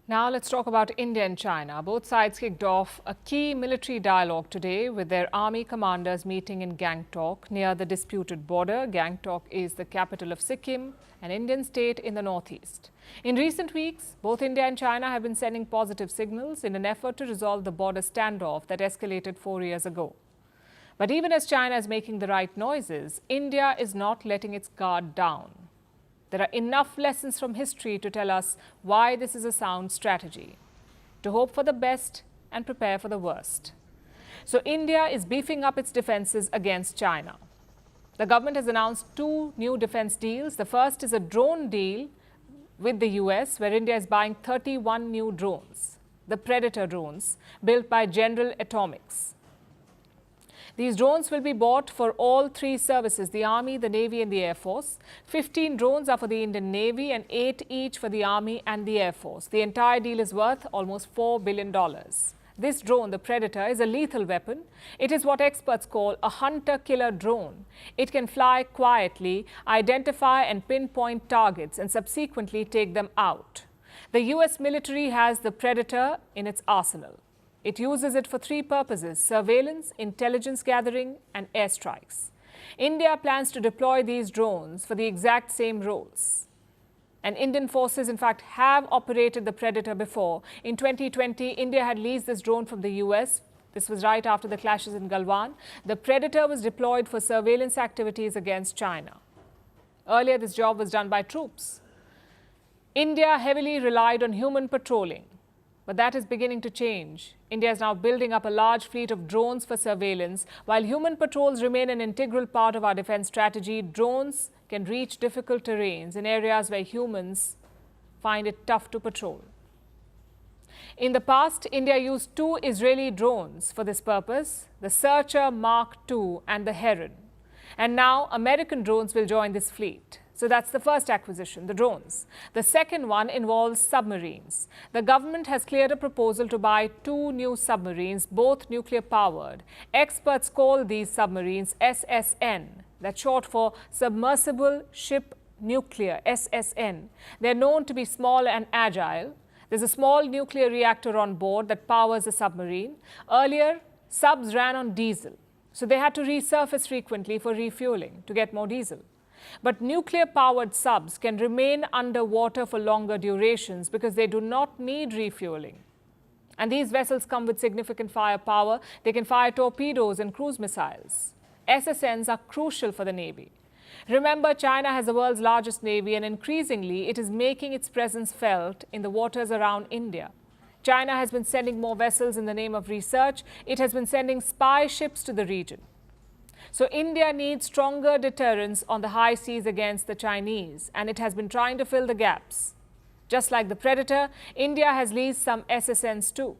Now let's talk about India and China. Both sides kicked off a key military dialogue today with their army commanders meeting in Gangtok near the disputed border. Gangtok is the capital of Sikkim, an Indian state in the northeast. In recent weeks, both India and China have been sending positive signals in an effort to resolve the border standoff that escalated 4 years ago. But even as China is making the right noises, India is not letting its guard down. There are enough lessons from history to tell us why this is a sound strategy, to hope for the best and prepare for the worst. So India is beefing up its defenses against China. The government has announced 2 new defense deals. The first is a drone deal with the US, where India is buying 31 new drones, the Predator drones, built by General Atomics. These drones will be bought for all 3 services, the Army, the Navy and the Air Force. 15 drones are for the Indian Navy and 8 each for the Army and the Air Force. The entire deal is worth almost $4 billion. This drone, the Predator, is a lethal weapon. It is what experts call a hunter-killer drone. It can fly quietly, identify and pinpoint targets and subsequently take them out. The US military has the Predator in its arsenal. It uses it for 3 purposes: surveillance, intelligence gathering and airstrikes. India plans to deploy these drones for the exact same roles. And Indian forces, in fact, have operated the Predator before. In 2020, India had leased this drone from the US. This was right after the clashes in Galwan. The Predator was deployed for surveillance activities against China. Earlier, this job was done by troops. India heavily relied on human patrolling. But that is beginning to change. India is now building up a large fleet of drones for surveillance. While human patrols remain an integral part of our defense strategy, drones can reach difficult terrains in areas where humans find it tough to patrol. In the past, India used 2 Israeli drones for this purpose, the Searcher Mark II and the Heron. And now American drones will join this fleet. So that's the first acquisition, the drones. The second one involves submarines. The government has cleared a proposal to buy 2 new submarines, both nuclear-powered. Experts call these submarines SSN. That's short for Submersible Ship Nuclear, SSN. They're known to be small and agile. There's a small nuclear reactor on board that powers the submarine. Earlier, subs ran on diesel, so they had to resurface frequently for refueling to get more diesel. But nuclear-powered subs can remain underwater for longer durations because they do not need refueling. And these vessels come with significant firepower. They can fire torpedoes and cruise missiles. SSNs are crucial for the Navy. Remember, China has the world's largest Navy, and increasingly it is making its presence felt in the waters around India. China has been sending more vessels in the name of research. It has been sending spy ships to the region. So India needs stronger deterrence on the high seas against the Chinese, and it has been trying to fill the gaps. Just like the Predator, India has leased some SSNs too.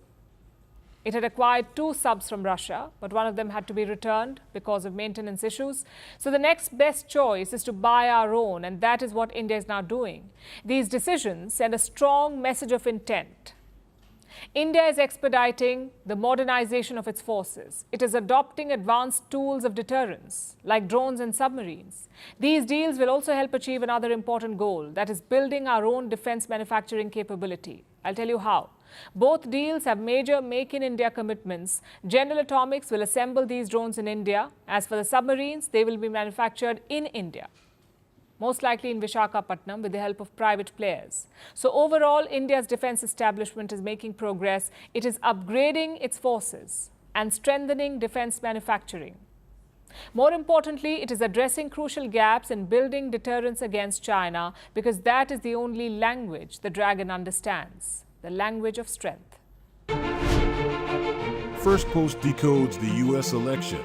It had acquired 2 subs from Russia, but one of them had to be returned because of maintenance issues. So the next best choice is to buy our own, and that is what India is now doing. These decisions send a strong message of intent. India is expediting the modernization of its forces. It is adopting advanced tools of deterrence, like drones and submarines. These deals will also help achieve another important goal, that is building our own defense manufacturing capability. I'll tell you how. Both deals have major Make in India commitments. General Atomics will assemble these drones in India. As for the submarines, they will be manufactured in India, most likely in Visakhapatnam with the help of private players. So overall, India's defense establishment is making progress. It is upgrading its forces and strengthening defense manufacturing. More importantly, it is addressing crucial gaps in building deterrence against China, because that is the only language the dragon understands, the language of strength. Firstpost decodes the U.S. election.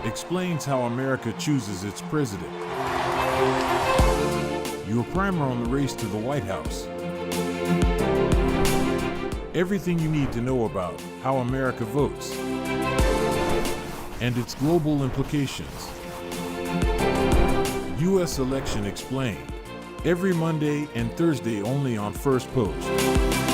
Explains how America chooses its president. Your primer on the race to the White House. Everything you need to know about how America votes and its global implications. U.S. Election Explained. Every Monday and Thursday only on Firstpost.